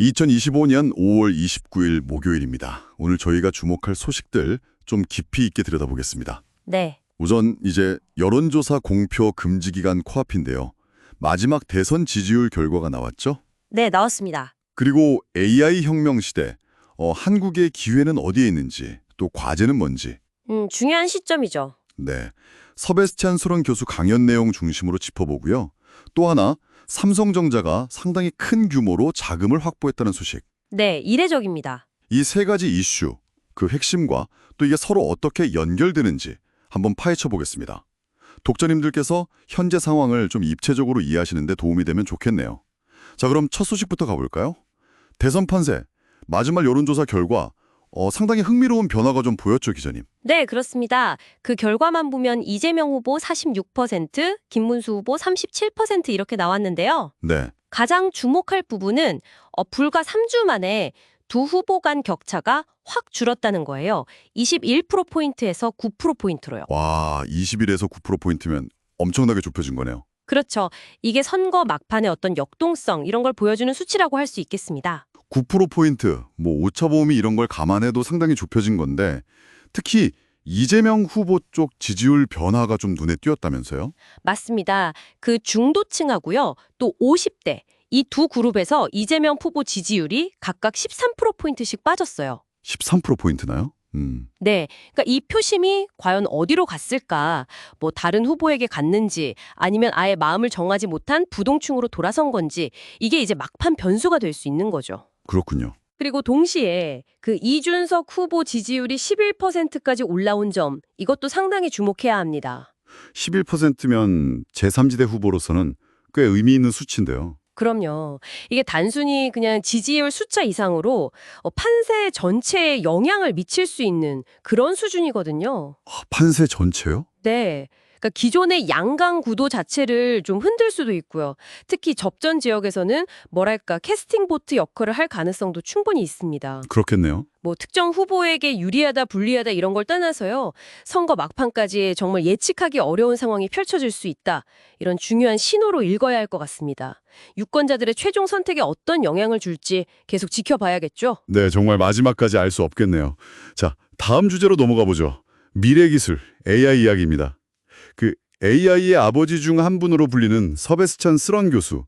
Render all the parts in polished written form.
2025년 5월 29일 목요일입니다. 오늘 저희가 주목할 소식들 좀 깊이 있게 들여다보겠습니다. 네, 우선 이제 여론조사 공표 금지 기간 코앞인데요. 마지막 대선 지지율 결과가 나왔죠? 네, 나왔습니다. 그리고 AI 혁명 시대, 한국의 기회는 어디에 있는지, 또 과제는 뭔지. 중요한 시점이죠. 네, 서베스찬 소론 교수 강연 내용 중심으로 짚어보고요. 또 하나, 삼성전자가 상당히 큰 규모로 자금을 확보했다는 소식. 네, 이례적입니다. 이 세 가지 이슈, 그 핵심과 또 이게 서로 어떻게 연결되는지 한번 파헤쳐 보겠습니다. 독자님들께서 현재 상황을 좀 입체적으로 이해하시는 데 도움이 되면 좋겠네요. 자, 그럼 첫 소식부터 가볼까요? 대선 판세, 마지막 여론조사 결과 상당히 흥미로운 변화가 좀 보였죠, 기자님? 네, 그렇습니다. 그 결과만 보면 이재명 후보 46%, 김문수 후보 37% 이렇게 나왔는데요. 네, 가장 주목할 부분은 불과 3주 만에 두 후보 간 격차가 확 줄었다는 거예요. 21%포인트에서 9%포인트로요. 와, 21에서 9%포인트면 엄청나게 좁혀진 거네요. 그렇죠. 이게 선거 막판의 어떤 역동성 이런 걸 보여주는 수치라고 할 수 있겠습니다. 9%포인트, 뭐 오차범위 이런 걸 감안해도 상당히 좁혀진 건데 특히 이재명 후보 쪽 지지율 변화가 좀 눈에 띄었다면서요? 맞습니다. 그 중도층하고요. 또 50대 이 두 그룹에서 이재명 후보 지지율이 각각 13%포인트씩 빠졌어요. 13%포인트나요? 네. 그러니까 이 표심이 과연 어디로 갔을까? 뭐 다른 후보에게 갔는지 아니면 아예 마음을 정하지 못한 부동층으로 돌아선 건지 이게 이제 막판 변수가 될 수 있는 거죠. 그렇군요. 그리고 동시에 그 이준석 후보 지지율이 11%까지 올라온 점 이것도 상당히 주목해야 합니다. 11%면 제3지대 후보로서는 꽤 의미 있는 수치인데요. 그럼요. 이게 단순히 그냥 지지율 숫자 이상으로 판세 전체에 영향을 미칠 수 있는 그런 수준이거든요. 판세 전체요? 네. 그러니까 기존의 양강 구도 자체를 좀 흔들 수도 있고요. 특히 접전 지역에서는 뭐랄까 캐스팅 보트 역할을 할 가능성도 충분히 있습니다. 그렇겠네요. 뭐 특정 후보에게 유리하다 불리하다 이런 걸 떠나서요. 선거 막판까지 정말 예측하기 어려운 상황이 펼쳐질 수 있다. 이런 중요한 신호로 읽어야 할 것 같습니다. 유권자들의 최종 선택에 어떤 영향을 줄지 계속 지켜봐야겠죠. 네, 정말 마지막까지 알 수 없겠네요. 자, 다음 주제로 넘어가 보죠. 미래기술, AI 이야기입니다. 그 AI의 아버지 중 한 분으로 불리는 서베스찬 스런 교수.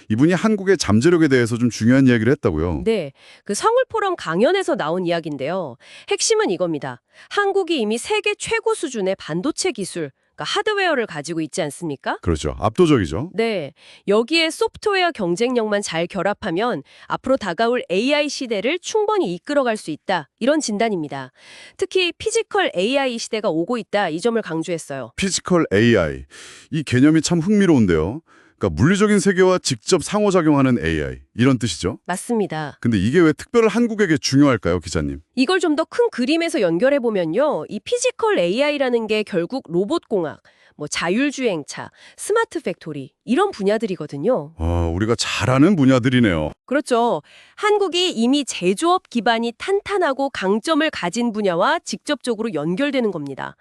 이분이 한국의 잠재력에 대해서 좀 중요한 이야기를 했다고요. 네, 그 서울 포럼 강연에서 나온 이야기인데요. 핵심은 이겁니다. 한국이 이미 세계 최고 수준의 반도체 기술, 그러니까 하드웨어를 가지고 있지 않습니까? 그렇죠. 압도적이죠. 네, 여기에 소프트웨어 경쟁력만 잘 결합하면 앞으로 다가올 AI 시대를 충분히 이끌어갈 수 있다. 이런 진단입니다. 특히 피지컬 AI 시대가 오고 있다. 이 점을 강조했어요. 피지컬 AI. 이 개념이 참 흥미로운데요. 그러니까 물리적인 세계와 직접 상호작용하는 AI. 이런 뜻이죠. 맞습니다. 근데 이게 왜 특별히 한국에게 중요할까요, 기자님? 이걸 좀 더 큰 그림에서 연결해 보면요. 이 피지컬 AI라는 게 결국 로봇공학, 뭐 자율주행차, 스마트 팩토리 이런 분야들이거든요. 우리가 잘 아는 분야들이네요. 그렇죠. 한국이 이미 제조업 기반이 탄탄하고 강점을 가진 분야와 직접적으로 연결되는 겁니다.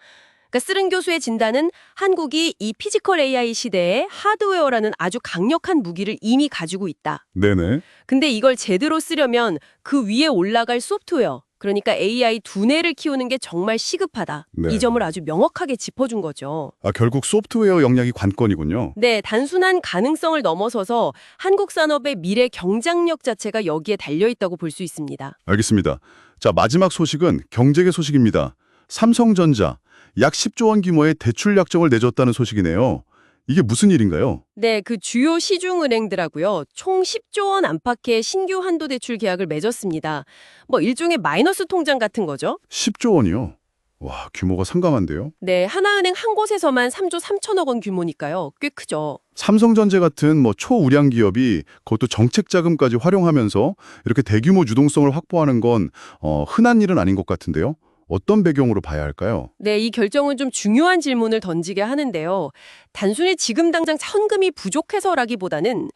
그러니까 쓰른 교수의 진단은 한국이 이 피지컬 AI 시대에 하드웨어라는 아주 강력한 무기를 이미 가지고 있다. 네네. 근데 이걸 제대로 쓰려면 그 위에 올라갈 소프트웨어, 그러니까 AI 두뇌를 키우는 게 정말 시급하다. 네. 이 점을 아주 명확하게 짚어준 거죠. 결국 소프트웨어 역량이 관건이군요. 네, 단순한 가능성을 넘어서서 한국 산업의 미래 경쟁력 자체가 여기에 달려있다고 볼 수 있습니다. 알겠습니다. 자, 마지막 소식은 경제계 소식입니다. 삼성전자 약 10조 원 규모의 대출 약정을 내줬다는 소식이네요. 이게 무슨 일인가요? 네, 그 주요 시중은행들하고요. 총 10조 원 안팎의 신규 한도대출 계약을 맺었습니다. 뭐 일종의 마이너스 통장 같은 거죠. 10조 원이요? 와, 규모가 상당한데요? 네, 하나은행 한 곳에서만 3조 3천억 원 규모니까요. 꽤 크죠. 삼성전자 같은 초우량 기업이 그것도 정책 자금까지 활용하면서 이렇게 대규모 유동성을 확보하는 건 흔한 일은 아닌 것 같은데요? 어떤 배경으로 봐야 할까요? 네, 이 결정은 좀 중요한 질문을 던지게 하는데요. 단순히 지금 당장 현금이 부족해서라기보다는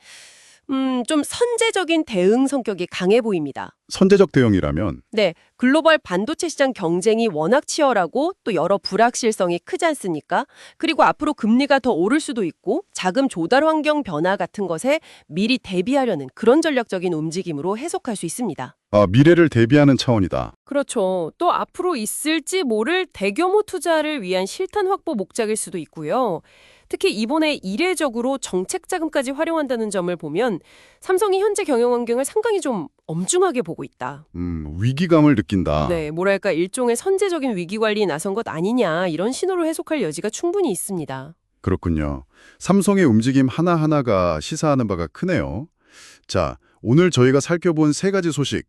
좀 선제적인 대응 성격이 강해 보입니다. 선제적 대응이라면 네, 글로벌 반도체 시장 경쟁이 워낙 치열하고 또 여러 불확실성이 크지 않습니까? 그리고 앞으로 금리가 더 오를 수도 있고 자금 조달 환경 변화 같은 것에 미리 대비하려는 그런 전략적인 움직임으로 해석할 수 있습니다. 미래를 대비하는 차원이다. 그렇죠. 또 앞으로 있을지 모를 대규모 투자를 위한 실탄 확보 목적일 수도 있고요. 특히 이번에 이례적으로 정책 자금까지 활용한다는 점을 보면 삼성이 현재 경영 환경을 상당히 좀 엄중하게 보고 있다. 위기감을 느낀다. 네, 뭐랄까 일종의 선제적인 위기 관리에 나선 것 아니냐 이런 신호로 해석할 여지가 충분히 있습니다. 그렇군요. 삼성의 움직임 하나하나가 시사하는 바가 크네요. 자, 오늘 저희가 살펴본 세 가지 소식.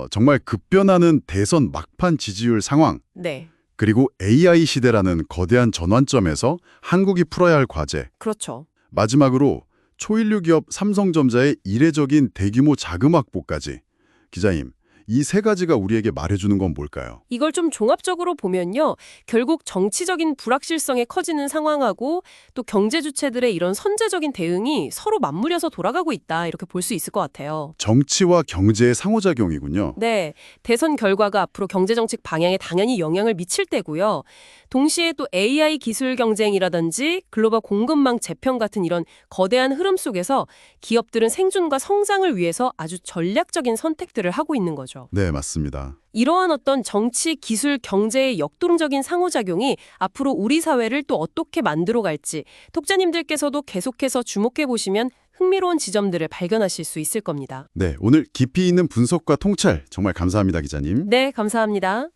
정말 급변하는 대선 막판 지지율 상황, 네, 그리고 AI 시대라는 거대한 전환점에서 한국이 풀어야 할 과제. 그렇죠. 마지막으로 초일류 기업 삼성전자의 이례적인 대규모 자금 확보까지. 기자님, 이 세 가지가 우리에게 말해주는 건 뭘까요? 이걸 좀 종합적으로 보면요. 결국 정치적인 불확실성이 커지는 상황하고 또 경제 주체들의 이런 선제적인 대응이 서로 맞물려서 돌아가고 있다. 이렇게 볼 수 있을 것 같아요. 정치와 경제의 상호작용이군요. 네, 대선 결과가 앞으로 경제정책 방향에 당연히 영향을 미칠 때고요. 동시에 또 AI 기술 경쟁이라든지 글로벌 공급망 재편 같은 이런 거대한 흐름 속에서 기업들은 생존과 성장을 위해서 아주 전략적인 선택들을 하고 있는 거죠. 네, 맞습니다. 이러한 어떤 정치, 기술, 경제의 역동적인 상호작용이 앞으로 우리 사회를 또 어떻게 만들어갈지 독자님들께서도 계속해서 주목해 보시면 흥미로운 지점들을 발견하실 수 있을 겁니다. 네, 오늘 깊이 있는 분석과 통찰 정말 감사합니다, 기자님. 네, 감사합니다.